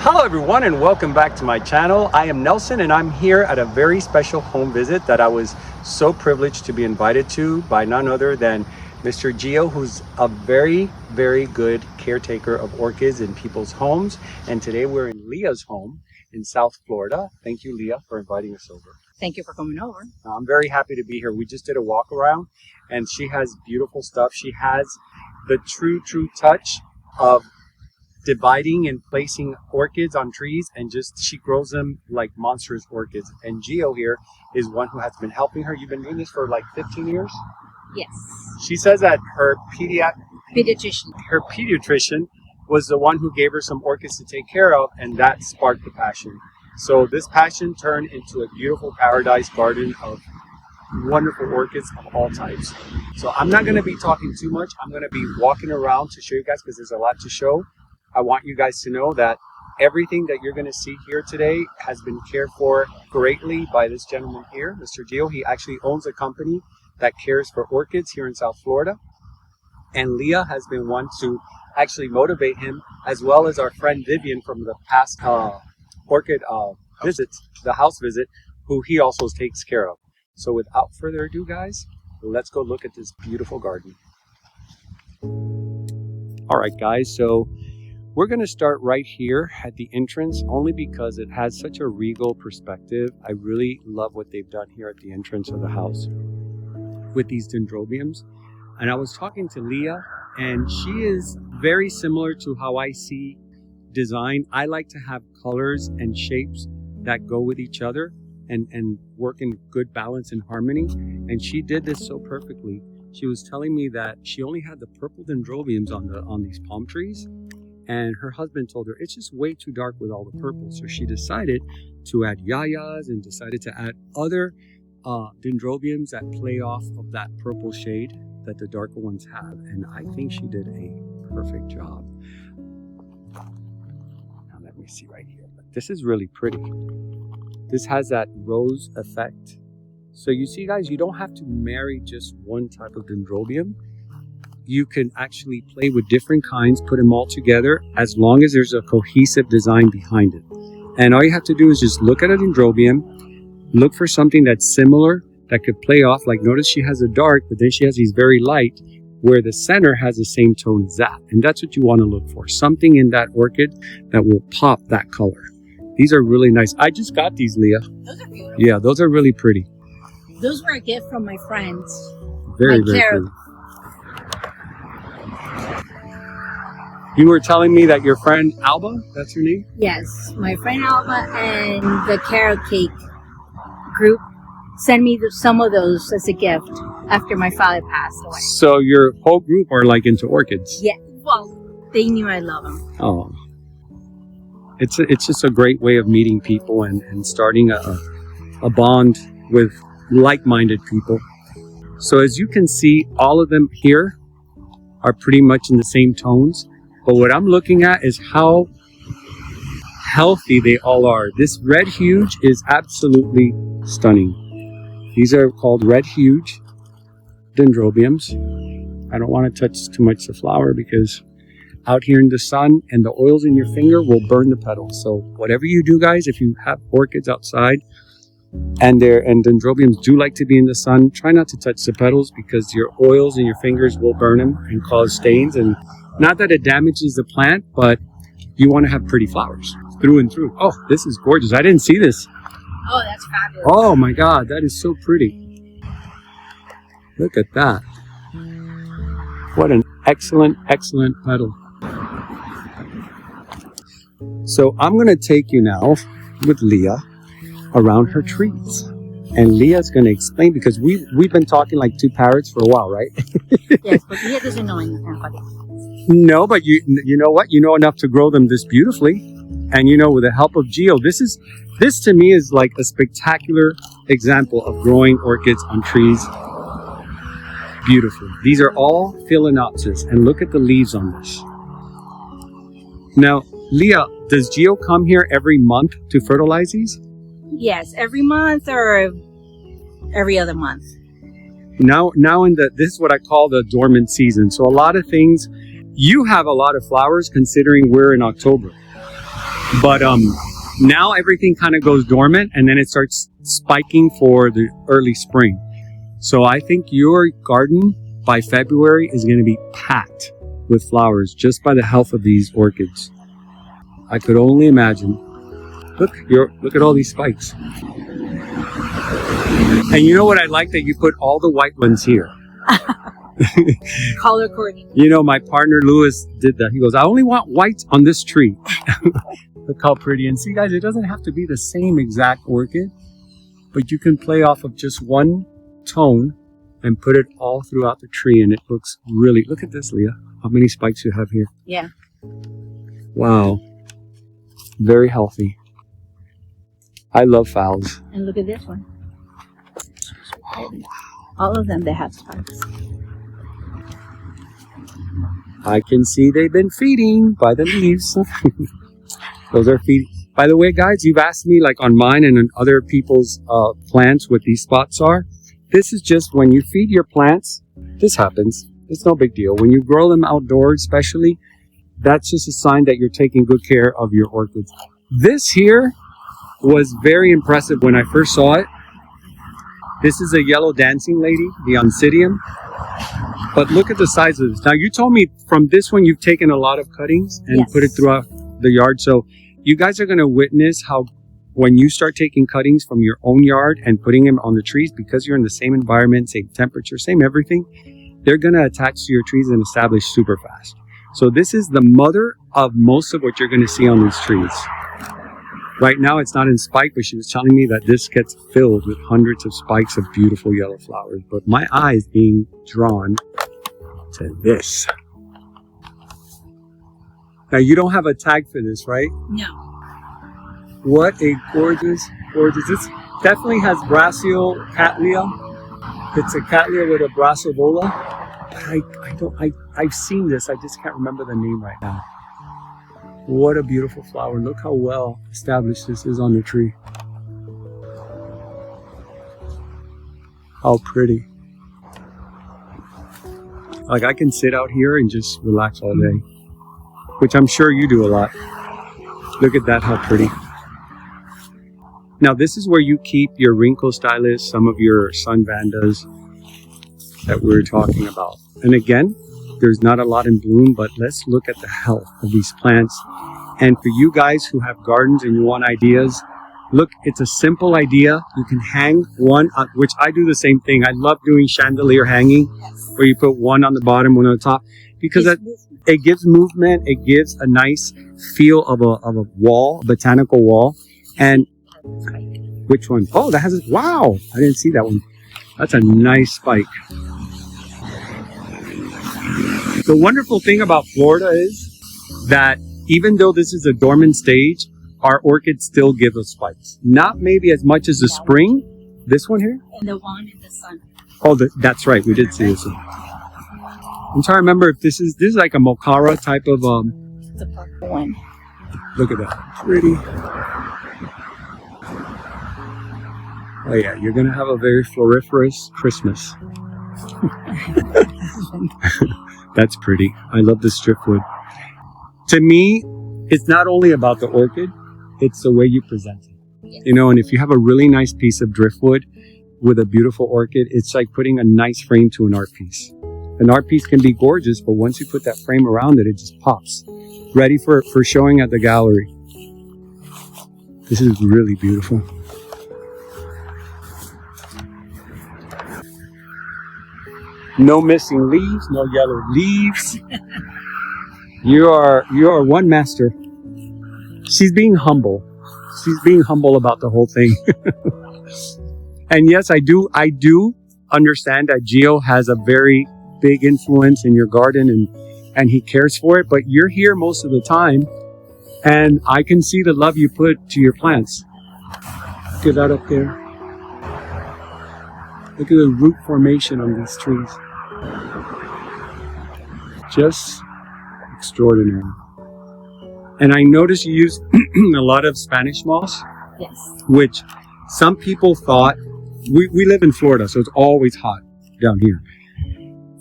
Hello everyone and welcome back to my channel. I am Nelson and I'm here at a very special home visit that I was so privileged to be invited to by none other than Mr. Gio, who's a very good caretaker of orchids in people's homes. And today we're in Leah's home in South Florida. Thank you, Leah, for inviting us over. Thank you for coming over. I'm very happy to be here. We just did a walk around and she has beautiful stuff. She has the true touch of dividing and placing orchids on trees, and she grows them like monstrous orchids. And Gio here is one who has been helping her. You've been doing this for like 15 years? Yes. She says that her pediatrician was the one who gave her some orchids to take care of, and that sparked the passion. So this passion turned into a beautiful paradise garden of wonderful orchids of all types. So I'm not going to be talking too much. I'm going to be walking around to show you guys because there's a lot to show. I want you guys to know that everything that you're going to see here today has been cared for greatly by this gentleman here, Mr. Gio. He actually owns a company that cares for orchids here in South Florida. And Leah has been one to actually motivate him, as well as our friend Vivian from the past orchid visits, the house visit, who he also takes care of. So without further ado, guys, let's go look at this beautiful garden. All right, guys, so we're going to start right here at the entrance only because it has such a regal perspective. I really love what they've done here at the entrance of the house with these dendrobiums. And I was talking to Leah, and she is very similar to how I see design. I like to have colors and shapes that go with each other and work in good balance and harmony. And she did this so perfectly. She was telling me that she only had the purple dendrobiums on these palm trees. And her husband told her it's just way too dark with all the purple. So she decided to add yayas and decided to add other dendrobiums that play off of that purple shade that the darker ones have. And I think she did a perfect job. Now let me see right here. This is really pretty. This has that rose effect. So you see, guys, you don't have to marry just one type of dendrobium. You can actually play with different kinds, put them all together, as long as there's a cohesive design behind it. And all you have to do is just look at a dendrobium, look for something that's similar, that could play off. Like, notice she has a dark, but then she has these very light, where the center has the same tone as that. And that's what you want to look for. Something in that orchid that will pop that color. These are really nice. I just got these, Leah. Those are beautiful. Yeah, those are really pretty. Those were a gift from my friends. Very pretty. You were telling me that your friend Alba, that's her name? Yes, my friend Alba and the Carrot Cake group sent me some of those as a gift after my father passed away. So your whole group are like into orchids? Yeah, well, they knew I love them. Oh, it's just a great way of meeting people and starting a bond with like-minded people. So as you can see, all of them here are pretty much in the same tones. But what I'm looking at is how healthy they all are. This red huge is absolutely stunning. These are called red huge dendrobiums. I don't want to touch too much the flower because out here in the sun and the oils in your finger will burn the petals. So whatever you do, guys, if you have orchids outside and dendrobiums do like to be in the sun, try not to touch the petals because your oils in your fingers will burn them and cause stains. And not that it damages the plant, but you want to have pretty flowers through and through. Oh, this is gorgeous. I didn't see this. Oh, that's fabulous. Oh my God, that is so pretty. Look at that. What an excellent petal. So I'm going to take you now with Leah around her trees. And Leah's going to explain, because we've been talking like two parrots for a while, right? Yes, but Leah doesn't know anything about it. No, but you know what? You know enough to grow them this beautifully. And with the help of Gio, this to me is like a spectacular example of growing orchids on trees beautifully. These are all Phalaenopsis, and look at the leaves on this. Now, Leah, does Gio come here every month to fertilize these? Yes, every month or every other month. Now this is what I call the dormant season. So a lot of things, you have a lot of flowers considering we're in October. But now everything kind of goes dormant, and then it starts spiking for the early spring. So I think your garden by February is going to be packed with flowers just by the health of these orchids. I could only imagine. Look at all these spikes. And you know what I like? That you put all the white ones here. Color coordinated. You know, my partner Lewis did that. He goes, I only want whites on this tree. Look how pretty. And see, guys, it doesn't have to be the same exact orchid, but you can play off of just one tone and put it all throughout the tree, and it looks really... Look at this, Leah. How many spikes you have here? Yeah. Wow. Very healthy. I love phals. And look at this one. All of them, they have spikes. I can see they've been feeding by the leaves. Those are feeding. By the way, guys, you've asked me like on mine and on other people's plants what these spots are. This is just when you feed your plants, this happens. It's no big deal. When you grow them outdoors, especially, that's just a sign that you're taking good care of your orchids. This here was very impressive when I first saw it. This is a yellow dancing lady, the Oncidium. But look at the size of this. Now, you told me from this one you've taken a lot of cuttings and put it throughout the yard. So you guys are going to witness how when you start taking cuttings from your own yard and putting them on the trees, because you're in the same environment, same temperature, same everything, they're going to attach to your trees and establish super fast. So this is the mother of most of what you're going to see on these trees. Right now it's not in spike, but she was telling me that this gets filled with hundreds of spikes of beautiful yellow flowers. But my eye is being drawn to this. Now you don't have a tag for this, right? No. What a gorgeous, gorgeous. This definitely has brassial cattleya. It's a cattleya with a brassavola. But I've seen this. I just can't remember the name right now. What a beautiful flower. Look how well established this is on the tree. How pretty. Like I can sit out here and just relax all day, which I'm sure you do a lot. Look at that, how pretty. Now this is where you keep your wrinkle stylus, some of your sun vandas that we were talking about. And again, there's not a lot in bloom, but let's look at the health of these plants. And for you guys who have gardens and you want ideas, look, it's a simple idea. You can hang one, which I do the same thing. I love doing chandelier hanging, where you put one on the bottom, one on the top, because it gives movement. It gives a nice feel of a wall, a botanical wall. And which one? Oh, that has wow! I didn't see that one. That's a nice spike. The wonderful thing about Florida is that even though this is a dormant stage, our orchids still give us spikes. Not maybe as much as the spring. This one here? And the one in the sun. Oh, that's right. We did see this one. I'm trying to remember if this is like a mocara type of The purple one. Look at that. Pretty. Oh yeah, you're gonna have a very floriferous Christmas. That's pretty. I love this driftwood. To me, it's not only about the orchid, it's the way you present it. Yes. You know, and if you have a really nice piece of driftwood with a beautiful orchid, it's like putting a nice frame to an art piece. An art piece can be gorgeous, but once you put that frame around it, it just pops. Ready for showing at the gallery. This is really beautiful. No missing leaves, no yellow leaves. You are one master. She's being humble. She's being humble about the whole thing. And yes, I do understand that Gio has a very big influence in your garden and he cares for it, but you're here most of the time and I can see the love you put to your plants. Look at that up there. Look at the root formation on these trees. Just extraordinary. And I noticed you use a lot of Spanish moss. Yes. Which some people thought, we live in Florida, so it's always hot down here.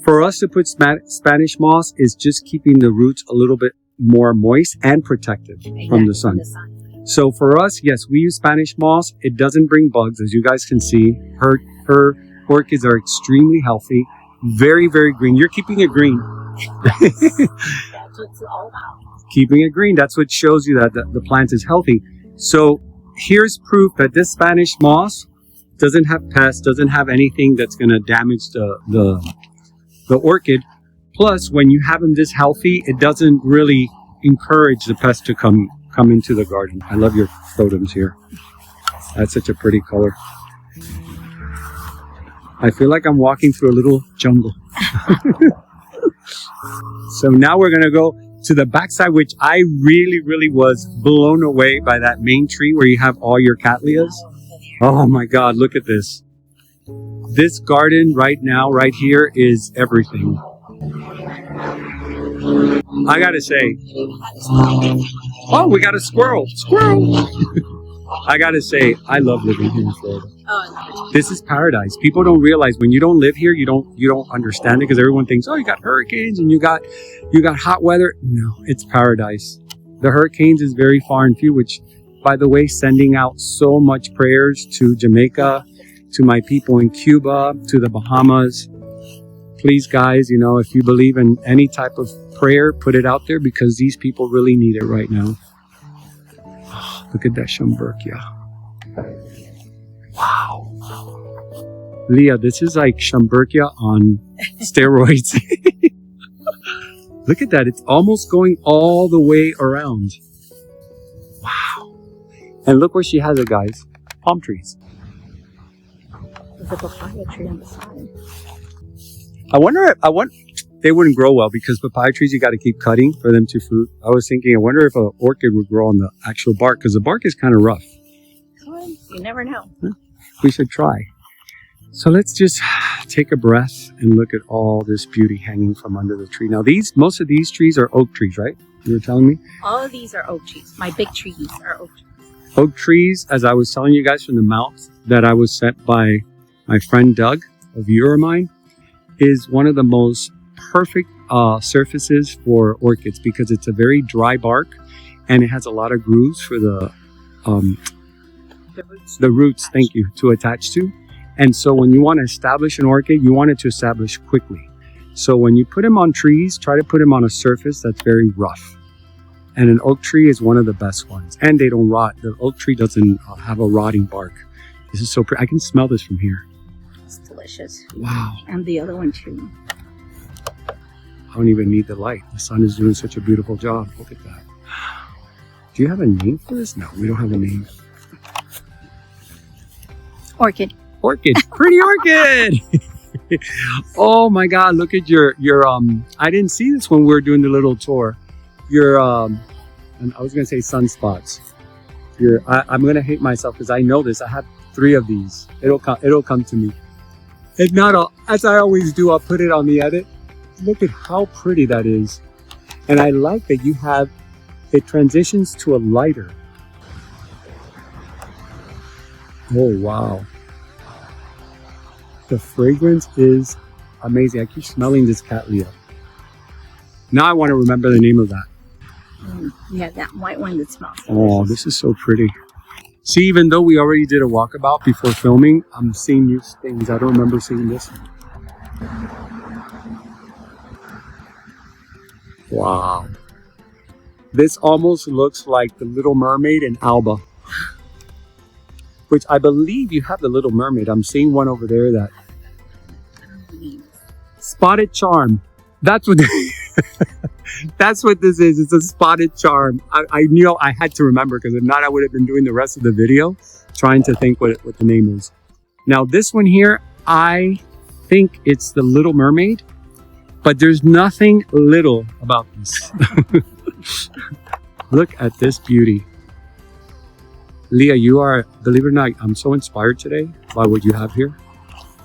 For us to put Spanish moss is just keeping the roots a little bit more moist and protective from the sun. So for us, yes, we use Spanish moss. It doesn't bring bugs, as you guys can see. Her orchids are extremely healthy, very, very green. You're keeping it green. That's what it's all about. Keeping it green, that's what shows you that the plant is healthy. So here's proof that this Spanish moss doesn't have pests, doesn't have anything that's going to damage the orchid. Plus, when you have them this healthy, it doesn't really encourage the pests to come into the garden. I love your photos here. That's such a pretty color. I feel like I'm walking through a little jungle. So now we're going to go to the backside, which I really, really was blown away by that main tree where you have all your cattleyas. Oh my God, look at this. This garden right now, right here, is everything. I gotta say, oh, we got a squirrel. Squirrel! I gotta say, I love living here in Florida. This is paradise. People don't realize when you don't live here, you don't understand it, because everyone thinks, oh, you got hurricanes and you got hot weather. No, it's paradise. The hurricanes is very far and few, which, by the way, sending out so much prayers to Jamaica, to my people in Cuba, to the Bahamas. Please, guys, you know, if you believe in any type of prayer, put it out there, because these people really need it right now. Oh, look at that Schomburgkia. Wow. Leah, this is like Schomburgkia on steroids. Look at that. It's almost going all the way around. Wow. And look where she has it, guys. Palm trees. There's a papaya tree on the side. I wonder they wouldn't grow well, because papaya trees you got to keep cutting for them to fruit. I was thinking, I wonder if an orchid would grow on the actual bark, because the bark is kind of rough. You never know. We should try. So let's just take a breath and look at all this beauty hanging from under the tree. Now most of these trees are oak trees, right? You were telling me? All of these are oak trees. My big trees are oak trees. Oak trees, as I was telling you guys from the mount that I was sent by my friend Doug, a viewer of mine, is one of the most perfect surfaces for orchids, because it's a very dry bark and it has a lot of grooves for the roots, thank you, to attach to. And so when you want to establish an orchid, you want it to establish quickly. So when you put them on trees, try to put them on a surface that's very rough. And an oak tree is one of the best ones. And they don't rot. The oak tree doesn't have a rotting bark. This is so pretty. I can smell this from here. It's delicious. Wow. And the other one too. I don't even need the light. The sun is doing such a beautiful job. Look at that. Do you have a name for this? No, we don't have a name. Orchid. Orchid. Pretty orchid. Oh my God, look at your I didn't see this when we were doing the little tour. Your and I was gonna say sunspots. I'm gonna hate myself because I know this. I have 3 of these. It'll come to me. If not, as I always do, I'll put it on the edit. Look at how pretty that is. And I like that you have it transitions to a lighter. Oh wow. The fragrance is amazing. I keep smelling this cattleya. Now I want to remember the name of that. Yeah, that white one that smells delicious. Oh, this is so pretty. See, even though we already did a walkabout before filming, I'm seeing new things. I don't remember seeing this. Wow. This almost looks like the Little Mermaid in Alba. Which I believe you have the Little Mermaid. I'm seeing one over there that... Spotted Charm. That's what... That's what this is. It's a spotted charm. I knew I had to remember, because if not, I would have been doing the rest of the video trying to think what the name is. Now, this one here, I think it's the Little Mermaid, but there's nothing little about this. Look at this beauty. Leah, you are, believe it or not, I'm so inspired today by what you have here,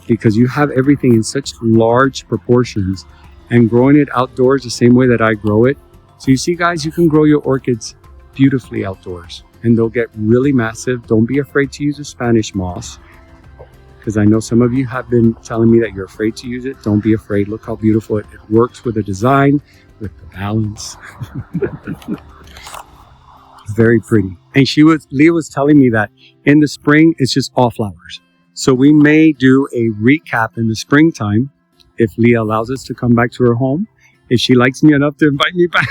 because you have everything in such large proportions. And growing it outdoors the same way that I grow it. So you see, guys, you can grow your orchids beautifully outdoors and they'll get really massive. Don't be afraid to use a Spanish moss. because I know some of you have been telling me that you're afraid to use it. Don't be afraid. Look how beautiful it works with the design, with the balance. Very pretty. And Leah was telling me that in the spring, it's just all flowers. So we may do a recap in the springtime if Leah allows us to come back to her home. If she likes me enough to invite me back,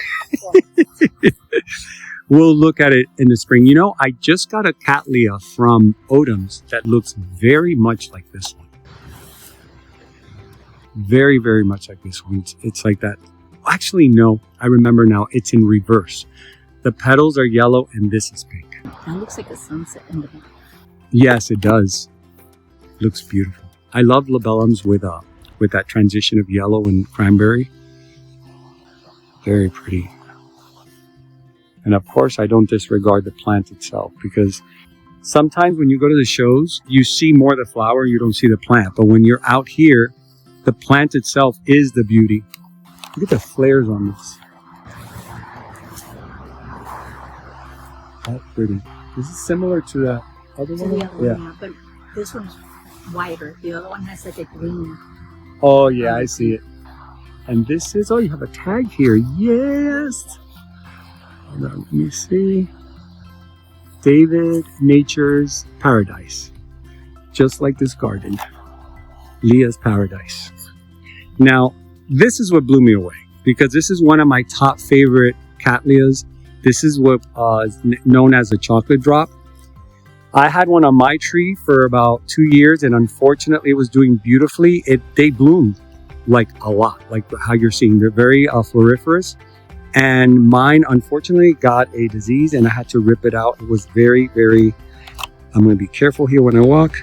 we'll look at it in the spring. You know, I just got a cattleya from Odom's that looks very much like this one. Very, very much like this one. It's like that. Actually, no, I remember now. It's in reverse. The petals are yellow and this is pink. That looks like a sunset in the back. Yes, it does. Looks beautiful. I love labellums with that transition of yellow and cranberry. Very pretty. And of course, I don't disregard the plant itself, because sometimes when you go to the shows, you see more of the flower, you don't see the plant. But when you're out here, the plant itself is the beauty. Look at the flares on this. That's pretty. This is similar to that other one? Yeah, but this one's whiter. The other one has like a green. Oh, yeah, I see it. And this is, oh, you have a tag here. Yes. Hold on, let me see. David Nature's Paradise. Just like this garden. Leah's Paradise. Now, this is what blew me away, because this is one of my top favorite cattleyas. This is what is known as a chocolate drop. I had one on my tree for about 2 years, and unfortunately it was doing beautifully. They bloomed like a lot, like how you're seeing. They're very floriferous. And mine, unfortunately, got a disease and I had to rip it out. It was very, very, I'm going to be careful here when I walk.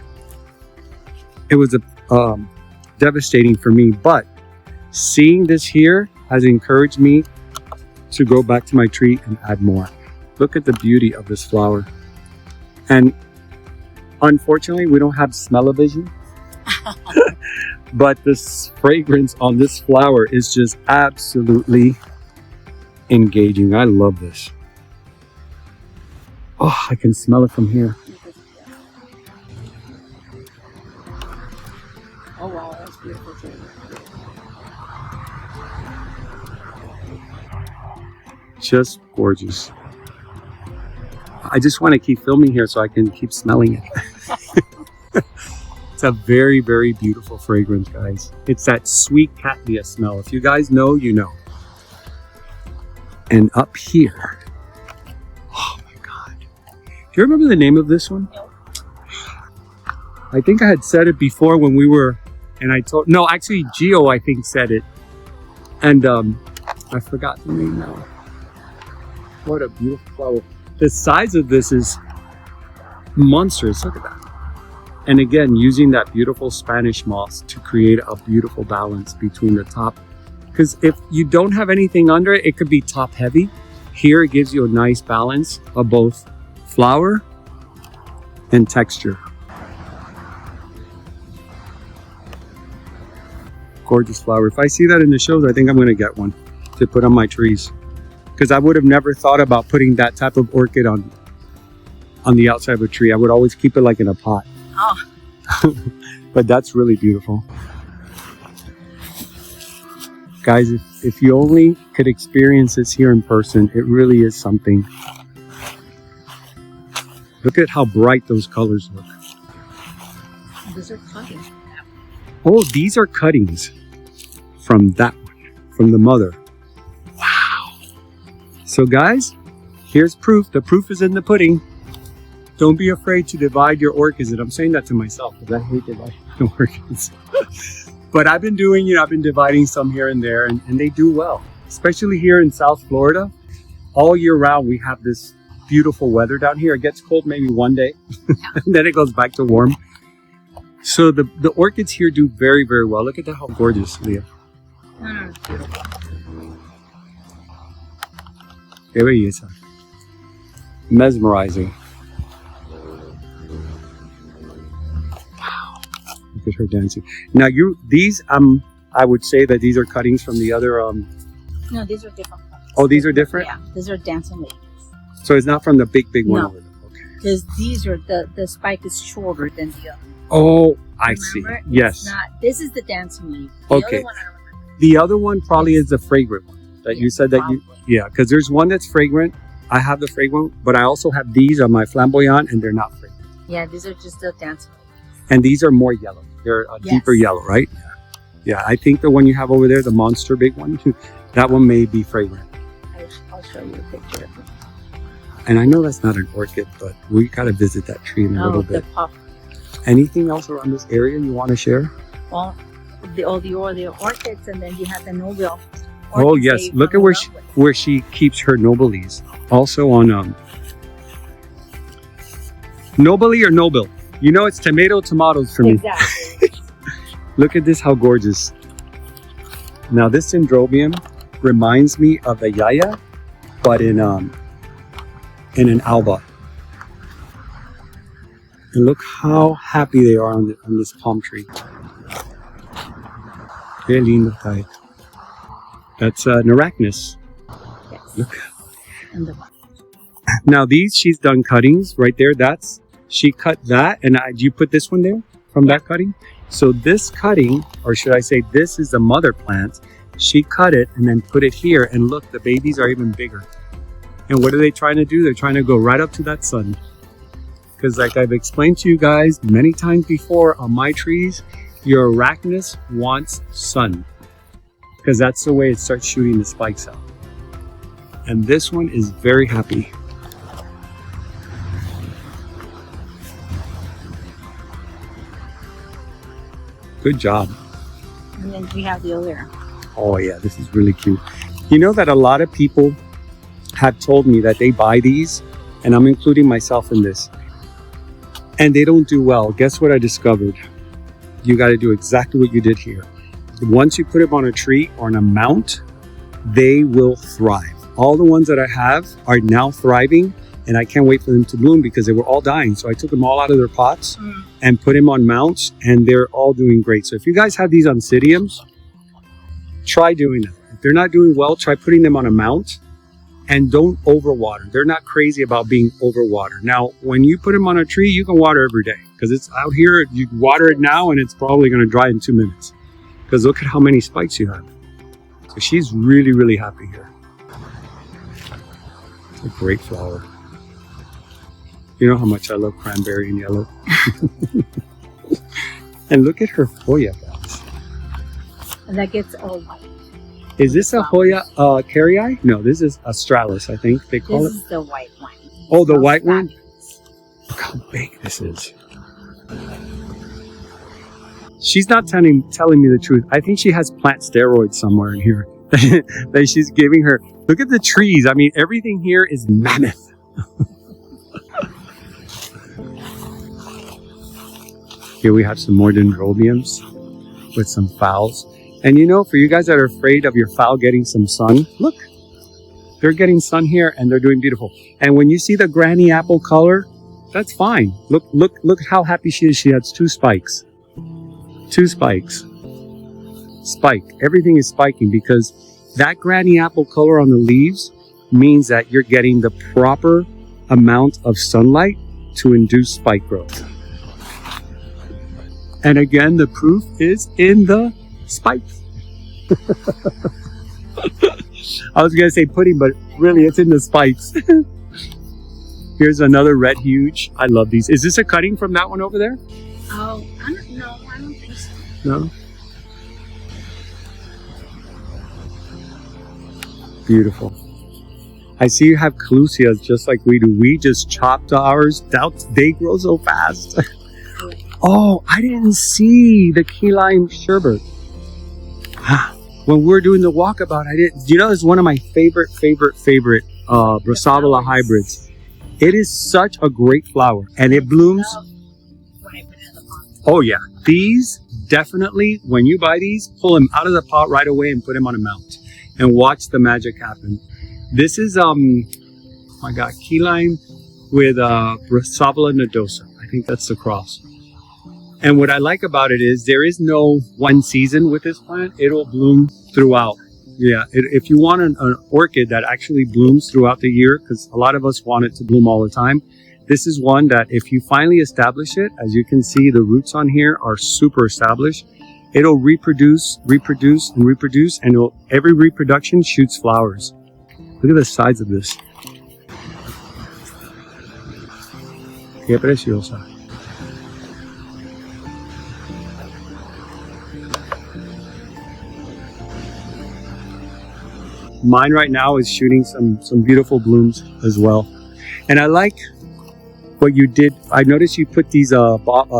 It was devastating for me, but seeing this here has encouraged me to go back to my tree and add more. Look at the beauty of this flower. And unfortunately, we don't have smell-o-vision. But this fragrance on this flower is just absolutely engaging. I love this. Oh, I can smell it from here. Oh wow, that's beautiful too. Just gorgeous. I just want to keep filming here so I can keep smelling it. It's a very, very beautiful fragrance, guys. It's that sweet cattleya smell. If you guys know, you know. And up here, oh my God. Do you remember the name of this one? No. I think I had said it before when we were, and I told, no, actually Gio, I think, said it. And I forgot the name now. What a beautiful flower. The size of this is monstrous. Look at that. And again, using that beautiful Spanish moss to create a beautiful balance between the top. Because if you don't have anything under it, it could be top heavy. Here it gives you a nice balance of both flower and texture. Gorgeous flower. If I see that in the shows, I think I'm going to get one to put on my trees. Because I would have never thought about putting that type of orchid on the outside of a tree. I would always keep it like in a pot. Oh. But that's really beautiful. Guys, if you only could experience this here in person, it really is something. Look at how bright those colors look. These are cuttings. Oh, these are cuttings from that one, from the mother. Wow. So guys, here's proof. The proof is in the pudding. Don't be afraid to divide your orchids. And I'm saying that to myself because I hate dividing my orchids. But I've been doing, I've been dividing some here and there, and they do well. Especially here in South Florida. All year round, we have this beautiful weather down here. It gets cold maybe one day, and then it goes back to warm. So the orchids here do very, very well. Look at that, how gorgeous, Leah. Qué belleza. Mesmerizing. Wow. Look at her dancing. Now these, I would say that these are cuttings from the other, No, these are different ones. Oh, these are different? Yeah, these are dancing ladies. So it's not from the big one No. over there. Okay. Because these are, the spike is shorter than the other. Oh, I see. Remember? Yes. It's not, this is the dancing leaf. The Okay. other one, I don't remember. The other one probably is the fragrant one that you said that Probably. yeah, because there's one that's fragrant. I have the fragrant, but I also have these on my flamboyant, and they're not fragrant. Yeah, these are just the dancing leaf. And these are more yellow. They're a deeper yellow, right? Yeah, I think the one you have over there, the monster big one, that one may be fragrant. I'll show you a picture of it. And I know that's not an orchid, but we got to visit that tree in a little bit. The puff. Anything else around this area you want to share? Well, the orchids, and then you have the noble. Oh orchids yes, that you look fall at in love with. where she keeps her nobelies. Also on nobly or noble. You know it's tomatoes for me. Exactly. Look at this, how gorgeous. Now this dendrobium reminds me of the yaya, but in an alba. And look how happy they are on this palm tree. Qué lindo está esto. That's an arachnus. Yes. Look. And the one. Now these, she's done cuttings right there. She cut that, and you put this one there from that cutting. So this cutting, or should I say this is the mother plant. She cut it and then put it here, and look, the babies are even bigger. And what are they trying to do? They're trying to go right up to that sun. Because like I've explained to you guys many times before on my trees, your arachnus wants sun. Because that's the way it starts shooting the spikes out. And this one is very happy. Good job. And then we have the other. Oh yeah, this is really cute. You know that a lot of people have told me that they buy these, and I'm including myself in this, and they don't do well. Guess what I discovered? You got to do exactly what you did here. Once you put them on a tree or on a mount, they will thrive. All the ones that I have are now thriving, and I can't wait for them to bloom because they were all dying. So I took them all out of their pots and put them on mounts, and they're all doing great. So if you guys have these oncidiums, try doing that. If they're not doing well, try putting them on a mount, and don't overwater. They're not crazy about being overwatered. Now, when you put them on a tree, you can water every day because it's out here. You water it now, and it's probably going to dry in 2 minutes because look at how many spikes you have. So she's really, really happy here. It's a great flower. You know how much I love cranberry and yellow. And look at her Hoya, guys. And that gets all white. Is this a Hoya carrii? No, this is Australis, I think they call This it. is the white one. Oh, the white one? Fabulous. Look how big this is. She's not telling me the truth. I think she has plant steroids somewhere in here that she's giving her. Look at the trees. I mean, everything here is mammoth. Here we have some more dendrobiums with some phals. And you know, for you guys that are afraid of your phal getting some sun, look, they're getting sun here and they're doing beautiful. And when you see the granny apple color, that's fine. Look how happy she is. She has 2 spikes. 2 spikes. Spike. Everything is spiking because that granny apple color on the leaves means that you're getting the proper amount of sunlight to induce spike growth. And again, the proof is in the spikes. I was going to say pudding, but really it's in the spikes. Here's another red huge. I love these. Is this a cutting from that one over there? Oh, I don't know. I don't think so. No? Beautiful. I see you have calusias just like we do. We just chopped ours. They grow so fast. Oh, I didn't see the key lime sherbet. When we were doing the walkabout, I didn't. You know, it's one of my favorite Brassavola hybrids. It is such a great flower, and it blooms. Oh yeah, these definitely. When you buy these, pull them out of the pot right away and put them on a mount, and watch the magic happen. This is oh my God, key lime with Brassavola nodosa. I think that's the cross. And what I like about it is there is no one season with this plant. It'll bloom throughout. Yeah, if you want an orchid that actually blooms throughout the year, because a lot of us want it to bloom all the time, This is one that if you finally establish it, as you can see, the roots on here are super established. It'll reproduce, reproduce, and reproduce, and every reproduction shoots flowers. Look at the size of this. Qué preciosa. Mine right now is shooting some beautiful blooms as well. And I like what you did. I noticed you put these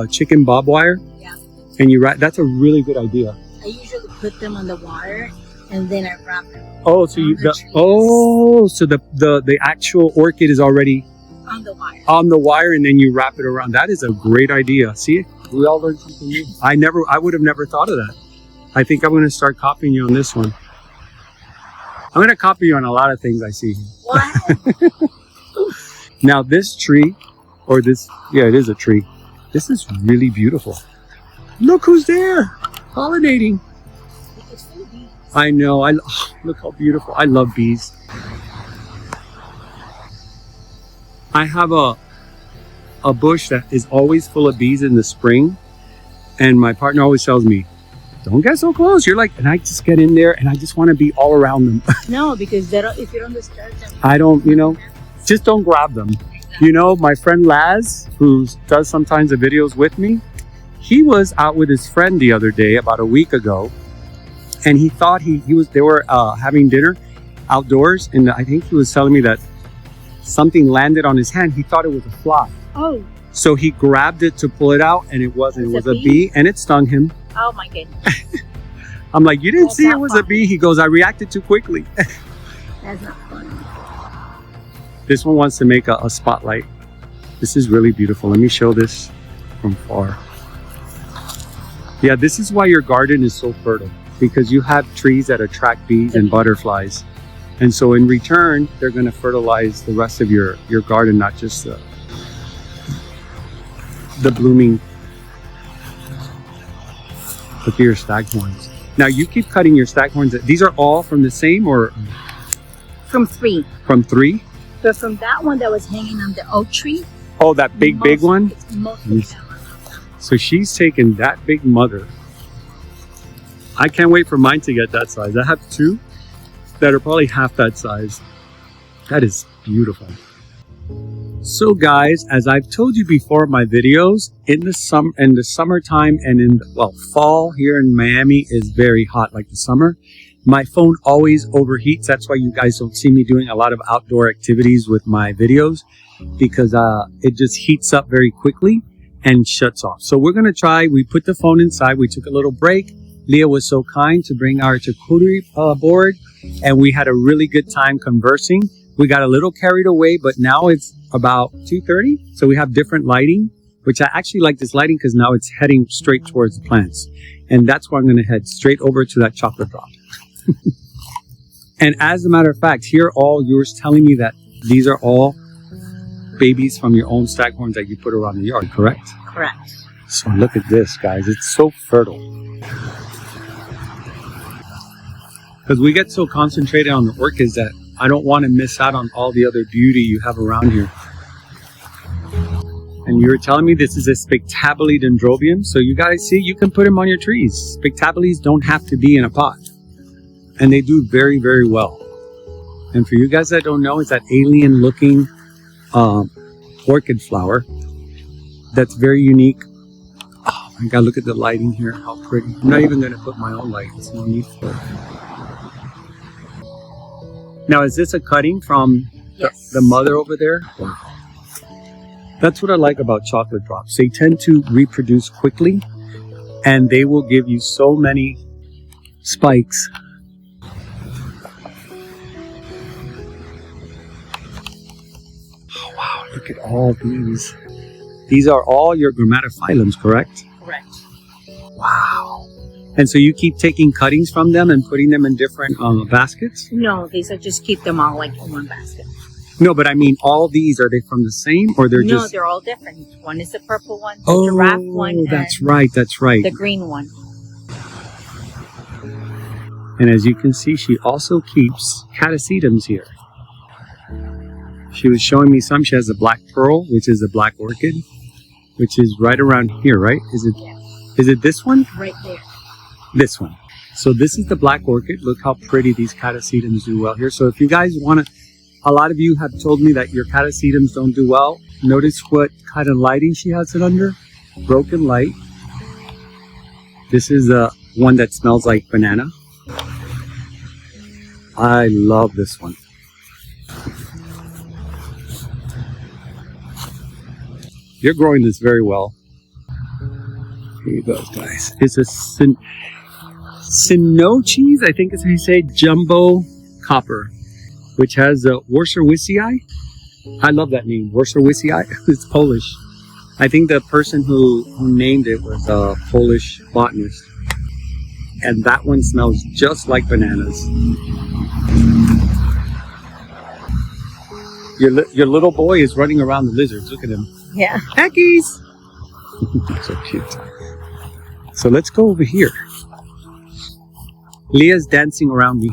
chicken bob wire. Yeah. And you wrap. That's a really good idea. I usually put them on the wire and then I wrap them. Oh, so so the actual orchid is already on the wire. On the wire, and then you wrap it around. That is a great idea. See, we all learned something new. I would have never thought of that. I think I'm going to start copying you on this one. I'm going to copy you on a lot of things I see. What? Now this tree, or this, yeah, it is a tree. This is really beautiful. Look who's there, pollinating. I know. Look how beautiful. I love bees. I have a bush that is always full of bees in the spring, and my partner always tells me, "Don't get so close." You're like, and I just get in there and I just want to be all around them. No, because if you don't disturb them, I don't, just don't grab them. My friend Laz, who does sometimes the videos with me, he was out with his friend the other day, about a week ago, and he thought they were having dinner outdoors, and I think he was telling me that something landed on his hand. He thought it was a fly. Oh. So he grabbed it to pull it out, and it wasn't. It was a bee, and it stung him. Oh my goodness. I'm like, you didn't see it was a bee? He goes, I reacted too quickly. That's not funny. This one wants to make a spotlight. This is really beautiful. Let me show this from far. Yeah, this is why your garden is so fertile, because you have trees that attract bees and butterflies. And so in return, they're going to fertilize the rest of your garden, not just the blooming. Look at your staghorns. Now you keep cutting your staghorns. These are all from the same, or? From 3. From 3? But from that one that was hanging on the oak tree. Oh, that big one? It's mostly that one. So she's taken that big mother. I can't wait for mine to get that size. I have 2 that are probably half that size. That is beautiful. So guys, as I've told you before in my videos, in the summertime and fall here in Miami is very hot, like the summer. My phone always overheats. That's why you guys don't see me doing a lot of outdoor activities with my videos, because it just heats up very quickly and shuts off. So we're going to try. We put the phone inside. We took a little break. Leah was so kind to bring our charcuterie board, and we had a really good time conversing. We got a little carried away, but now it's about 2:30. So we have different lighting, which I actually like this lighting because now it's heading straight towards the plants. And that's where I'm going to head straight over to that chocolate drop. And as a matter of fact, here you were telling me that these are all babies from your own staghorns that you put around the yard, correct? Correct. So look at this, guys. It's so fertile. Because we get so concentrated on the orchids that I don't want to miss out on all the other beauty you have around here. And you were telling me this is a spectabile dendrobium. So you guys see, you can put them on your trees. Spectabilis don't have to be in a pot. And they do very, very well. And for you guys that don't know, it's that alien looking orchid flower that's very unique. Oh my God, look at the lighting here. How pretty. I'm not even going to put my own light. It's no need for it. Now, is this a cutting from the mother over there? Wow. That's what I like about chocolate drops. They tend to reproduce quickly, and they will give you so many spikes. Oh, wow, look at all these. These are all your grammatophyllums, correct? Correct. Wow. And so you keep taking cuttings from them and putting them in different baskets? No, these are just keep them all like in one basket. No, but I mean, all these, are they from the same, or they're just... No, they're all different. One is the purple one, the giraffe one, Oh, that's right, that's right. the green one. And as you can see, she also keeps catasetums here. She was showing me some. She has a black pearl, which is a black orchid, which is right around here, right? Is it this one? Right there. This one. So this is the black orchid. Look how pretty these catasetums do well here. So if you guys want to, a lot of you have told me that your catasetums don't do well. Notice what kind of lighting she has it under. Broken light. This is the one that smells like banana. I love this one. You're growing this very well. Here you go, guys. It's a Sinochees, I think is how you say, jumbo copper, which has a Worcestershire. I love that name, Worcestershire. It's Polish. I think the person who named it was a Polish botanist. And that one smells just like bananas. Your little boy is running around the lizards. Look at him. Yeah. Heckies! So cute. So let's go over here. Leah's dancing around me.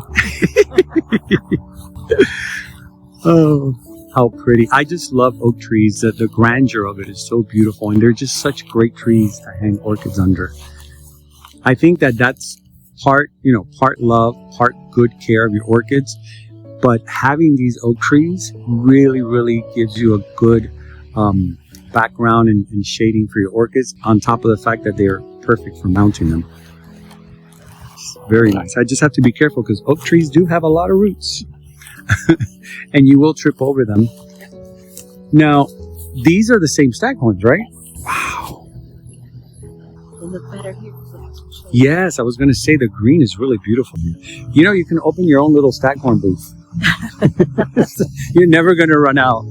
Oh, how pretty. I just love oak trees. The grandeur of it is so beautiful. And they're just such great trees to hang orchids under. I think that's part love, part good care of your orchids. But having these oak trees really, really gives you a good background and shading for your orchids, on top of the fact that they are perfect for mounting them. It's very nice. I just have to be careful because oak trees do have a lot of roots. And you will trip over them. Now, these are the same staghorns, right? Wow. They look better here. Yes, I was going to say the green is really beautiful here. You know, you can open your own little staghorn booth. You're never going to run out.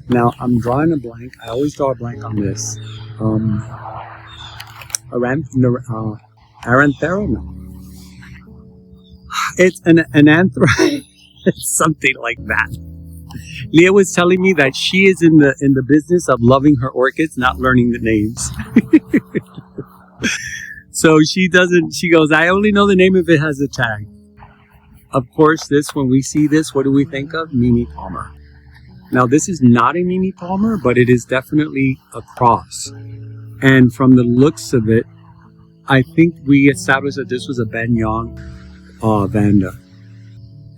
Now, I'm drawing a blank. I always draw a blank on this. Aranthera? No. It's an anthracite. It's something like that. Leah was telling me that she is in the business of loving her orchids, not learning the names. So she goes, I only know the name if it has a tag. Of course, when we see this, what do we think of? Mimi Palmer. Now, this is not a Mimi Palmer, but it is definitely a cross. And from the looks of it, I think we established that this was a Ben Yong Vanda.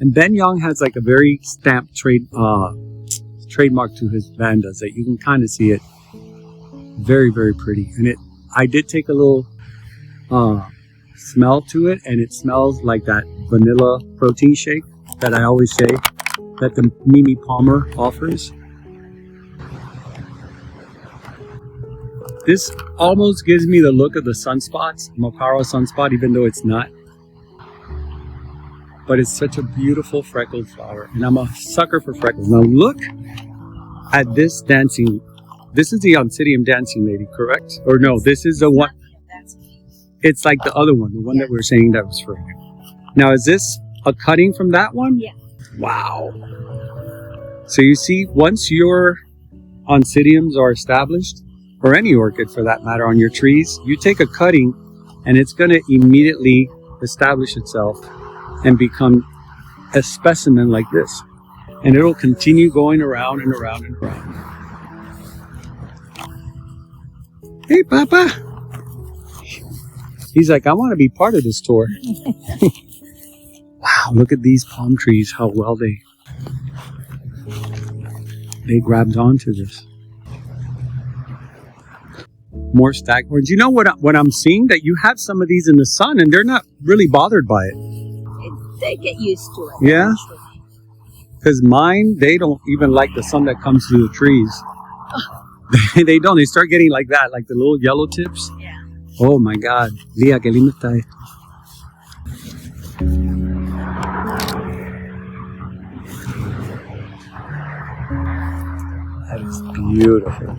And Ben Yong has like a very stamped trademark to his Vandas that you can kind of see it. Very, very pretty. And I did take a little smell to it, and it smells like that vanilla protein shake that I always say that the Mimi Palmer offers. This almost gives me the look of the sunspots, Mokaro sunspot, even though it's not. But it's such a beautiful freckled flower, and I'm a sucker for freckles. Now look at this dancing. This is the Oncidium dancing lady, correct? Or no, this is the one. It's like the other one, the one that we were saying that was for you. Now, is this a cutting from that one? Yeah. Wow. So you see, once your Oncidiums are established, or any orchid for that matter on your trees, you take a cutting and it's going to immediately establish itself and become a specimen like this. And it'll continue going around and around and around. Hey, Papa. He's like, I want to be part of this tour. Wow, look at these palm trees, how well they grabbed onto this. More staghorns. You know what I'm seeing? That you have some of these in the sun and they're not really bothered by it. They get used to it. Yeah? Because mine, they don't even like the sun that comes through the trees. They don't. They start getting like that, like the little yellow tips. Yeah. Oh my God. Leah, que lindo está. That is beautiful.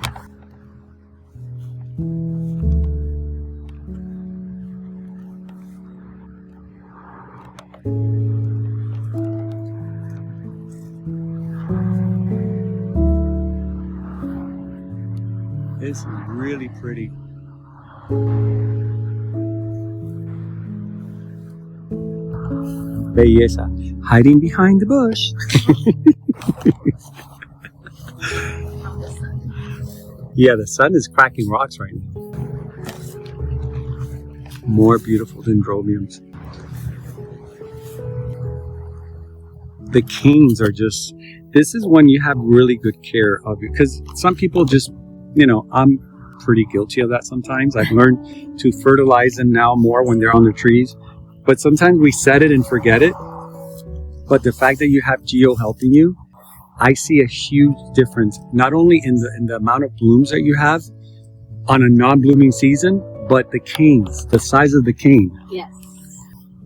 This is really pretty. Belleza. Hiding behind the bush. Yeah, the sun is cracking rocks right now. More beautiful dendrobiums. The canes are just, this is when you have really good care of it. Because some people just, you know, I'm pretty guilty of that sometimes. I've learned to fertilize them now more when they're on the trees. But sometimes we set it and forget it. But the fact that you have Geo helping you, I see a huge difference, not only in the amount of blooms that you have on a non-blooming season, but the canes, the size of the cane. Yes.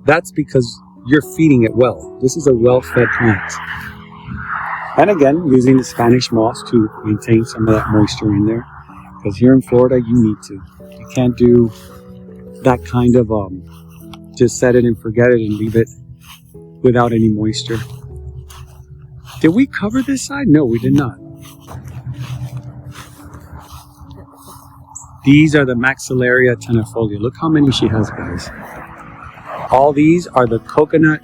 That's because you're feeding it well. This is a well-fed plant. And again, using the Spanish moss to maintain some of that moisture in there. Because here in Florida, you need to. You can't do that kind of just set it and forget it and leave it without any moisture. Did we cover this side? No, we did not. These are the Maxillaria tenafolia. Look how many she has, guys. All these are the coconut.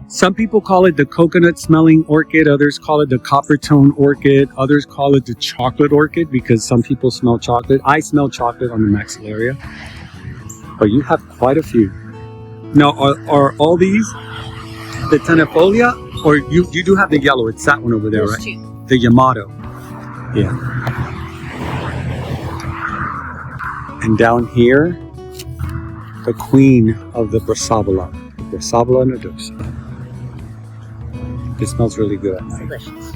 Some people call it the coconut smelling orchid. Others call it the copper tone orchid. Others call it the chocolate orchid because some people smell chocolate. I smell chocolate on the Maxillaria. But you have quite a few. Now, are all these the tenafolia? Or you do have the yellow. It's that one over there, right? Two. The Yamato. Yeah. And down here, the queen of the Brassavola. Brassavola nodosa. It smells really good at night. Delicious.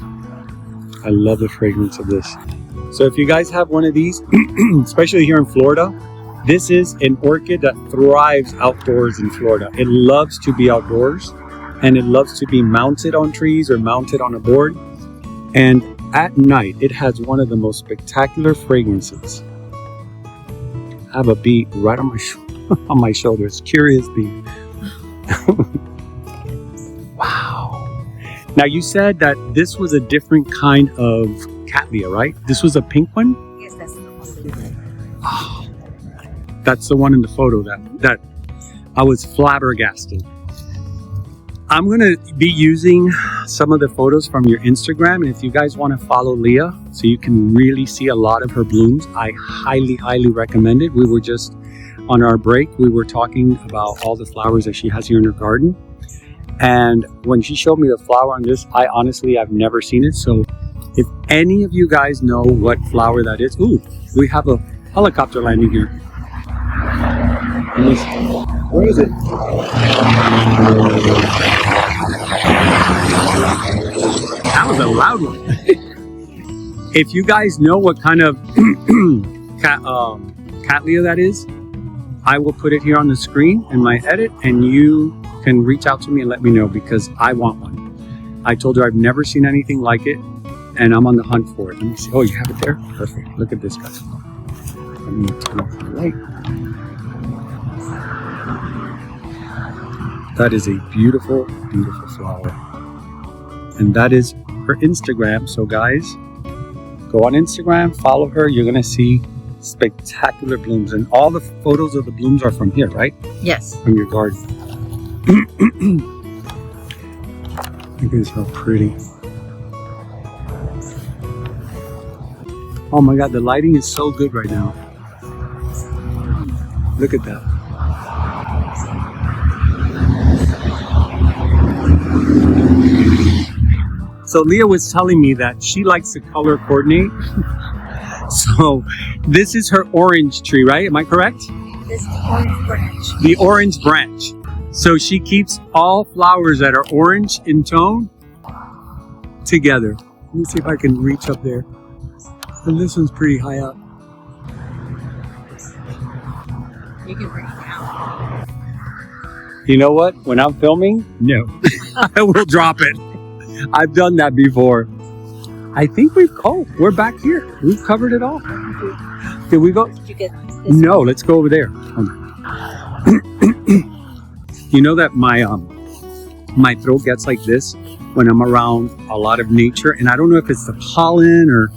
I love the fragrance of this. So if you guys have one of these, especially here in Florida, this is an orchid that thrives outdoors in Florida. It loves to be outdoors. And it loves to be mounted on trees or mounted on a board. And at night, it has one of the most spectacular fragrances. I have a bee right on my shoulder. It's curious bee. Wow. Now you said that this was a different kind of Cattleya, right? This was a pink one? Yes, that's the one. Oh, that's the one in the photo that I was flabbergasted. I'm going to be using some of the photos from your Instagram. And if you guys want to follow Leah so you can really see a lot of her blooms, I highly, highly recommend it. We were just on our break. We were talking about all the flowers that she has here in her garden. And when she showed me the flower on this, I've never seen it. So if any of you guys know what flower that is, ooh, we have a helicopter landing here. Where is it? That was a loud one. If you guys know what kind of Cattleya that is, I will put it here on the screen in my edit, and you can reach out to me and let me know because I want one. I told her I've never seen anything like it, and I'm on the hunt for it. Let me see. Oh, you have it there? Perfect. Look at this, guys. Let me turn off the light. That is a beautiful, beautiful flower. And that is her Instagram. So guys, go on Instagram, follow her. You're going to see spectacular blooms. And all the photos of the blooms are from here, right? Yes. From your garden. Look at this, how pretty. Oh my God, the lighting is so good right now. Look at that. So Leah was telling me that she likes to color coordinate. So this is her orange tree, right? Am I correct? This is the orange branch. The orange branch. So she keeps all flowers that are orange in tone together. Let me see if I can reach up there. And this one's pretty high up. You can bring it down. You know what? When I'm filming, no. I will drop it. I've done that before. I think we're back here. We've covered it all. Did we go? Did you get this? No, let's go over there. You know that my throat gets like this when I'm around a lot of nature, and I don't know if it's the pollen or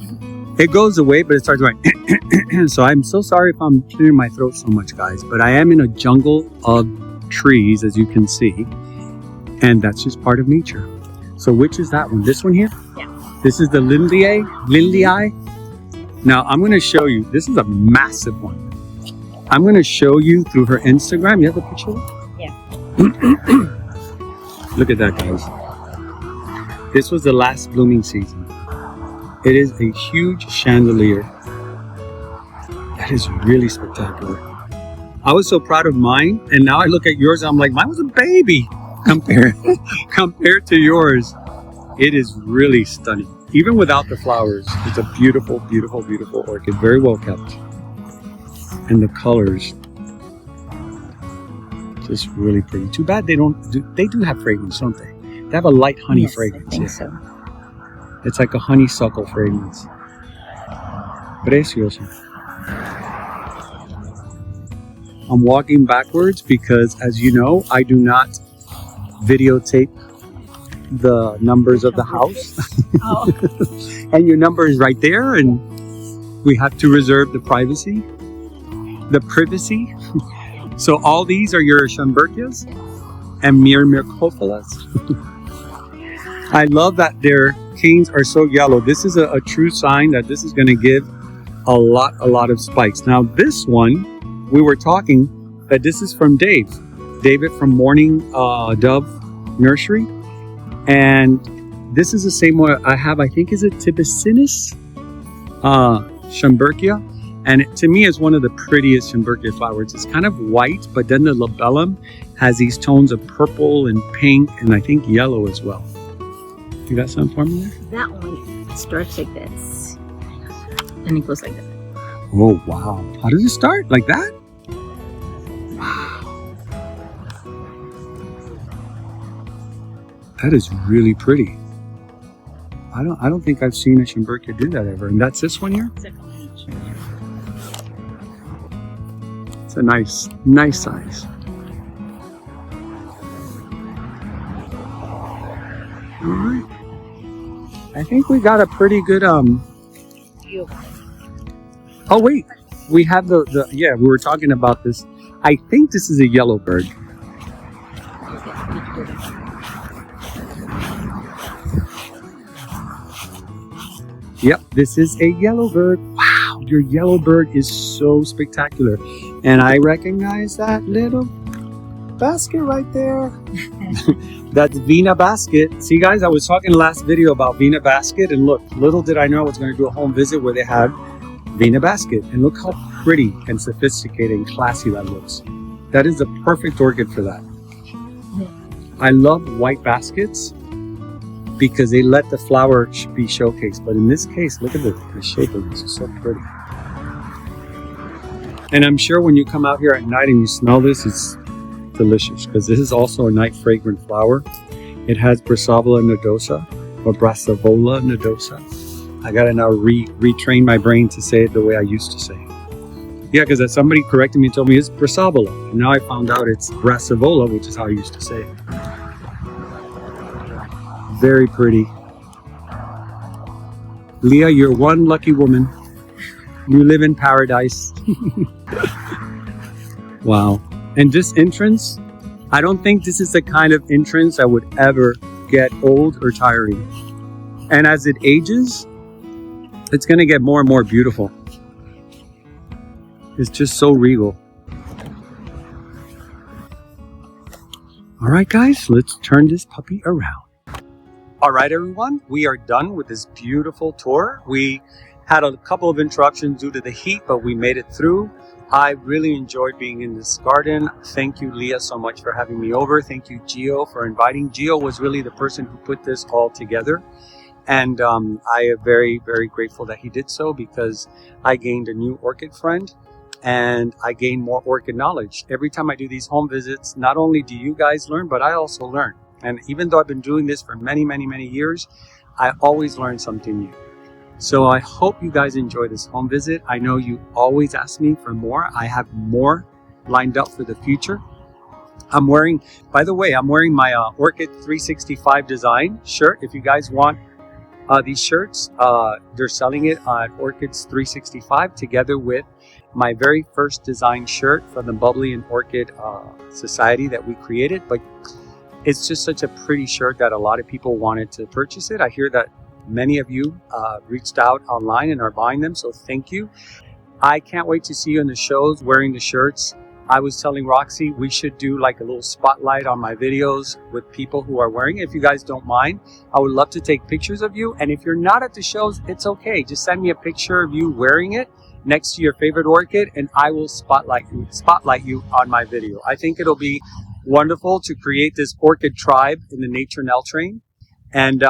it goes away, but it starts going. So I'm so sorry if I'm clearing my throat so much, guys, but I am in a jungle of trees, as you can see. And that's just part of nature. So which is that one? This one here? Yeah. This is the Lindley. Now I'm going to show you. This is a massive one. I'm going to show you through her Instagram. You have a picture of it? Yeah. Look at that, guys. This was the last blooming season. It is a huge chandelier. That is really spectacular. I was so proud of mine, and now I look at yours and I'm like, mine was a baby compared to yours. It is really stunning. Even without the flowers, it's a beautiful, beautiful, beautiful orchid. Very well kept. And the colors, just really pretty. Too bad they do have fragrance, don't they? They have a light honey fragrance. I think so. It's like a honeysuckle fragrance. Precioso. I'm walking backwards because, as you know, I do not videotape the numbers of the house. Oh. And your number is right there, and we have to reserve the privacy. So all these are your Schomburgkias and Myrmecophilas. I love that their canes are so yellow. This is a true sign that this is going to give a lot of spikes. Now this one, we were talking that this is from David from Morning Dove Nursery, and this is the same one I have. I think is it Tibicinus Schomburgkia. And it, to me, is one of the prettiest Schomburgkia flowers. It's kind of white, but then the labellum has these tones of purple and pink, and I think yellow as well. You got something for me there? That one starts like this, and it goes like that. Oh, wow. How does it start? Like that? Wow. That is really pretty. I don't think I've seen a Schomburgkia do that ever. And that's this one here? It's a nice size. All right. I think we got a pretty good Oh wait, we have the yeah, we were talking about this. I think this is a yellow bird. Yep, this is a yellow bird. Wow, your yellow bird is so spectacular. And I recognize that little basket right there. That's Vina Basket. See guys, I was talking last video about Vina Basket, and look, little did I know I was going to do a home visit where they had Vina Basket. And look how pretty and sophisticated and classy that looks. That is the perfect orchid for that. I love white baskets because they let the flower be showcased. But in this case, look at the shape of this. It's so pretty. And I'm sure when you come out here at night and you smell this, it's delicious because this is also a night fragrant flower. It has Brassavola nodosa or Brassavola nodosa. I gotta now retrain my brain to say it the way I used to say it. Yeah, because somebody corrected me and told me it's Brassavola. And now I found out it's Brassavola, which is how I used to say it. Very pretty. Leah, you're one lucky woman. You live in paradise. Wow. And this entrance, I don't think this is the kind of entrance that would ever get old or tiring. And as it ages, it's going to get more and more beautiful. It's just so regal. All right, guys, let's turn this puppy around. All right, everyone, we are done with this beautiful tour. We had a couple of interruptions due to the heat, but we made it through. I really enjoyed being in this garden. Thank you, Leah, so much for having me over. Thank you, Gio, for inviting. Gio was really the person who put this all together. And I am very, very grateful that he did so because I gained a new orchid friend and I gained more orchid knowledge. Every time I do these home visits, not only do you guys learn, but I also learn. And even though I've been doing this for many, many, many years, I always learn something new. So I hope you guys enjoy this home visit. I know you always ask me for more. I have more lined up for the future. I'm wearing, by the way, I'm wearing my Orchid 365 design shirt. If you guys want these shirts, they're selling it at Orchids 365 together with my very first design shirt from the Bubbly and Orchid Society that we created. But it's just such a pretty shirt that a lot of people wanted to purchase it. I hear that many of you reached out online and are buying them, so thank you. I can't wait to see you in the shows wearing the shirts. I was telling Roxy we should do like a little spotlight on my videos with people who are wearing it. If you guys don't mind, I would love to take pictures of you. And if you're not at the shows, it's okay. Just send me a picture of you wearing it next to your favorite orchid, and I will spotlight you on my video. I think it'll be wonderful to create this orchid tribe in the Nature Nell train. And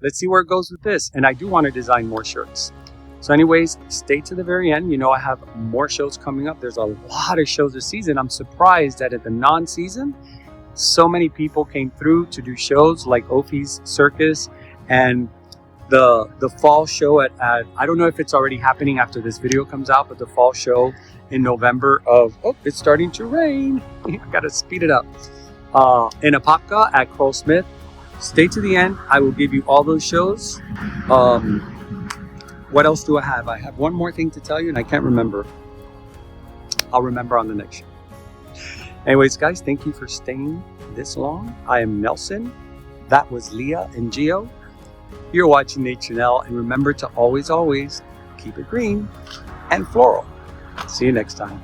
let's see where it goes with this. And I do want to design more shirts. So anyways, stay to the very end. You know, I have more shows coming up. There's a lot of shows this season. I'm surprised that at the non-season, so many people came through to do shows like Ophie's Circus and the fall show at I don't know if it's already happening after this video comes out, but the fall show in November of, oh, it's starting to rain. I gotta speed it up. In Apopka at Kroll Smith. Stay to the end. I will give you all those shows. What else do I have? I have one more thing to tell you and I can't remember. I'll remember on the next show. Anyways, guys, thank you for staying this long. I am Nelson. That was Leah and Gio. You're watching Nature Nell, and remember to always, always keep it green and floral. See you next time.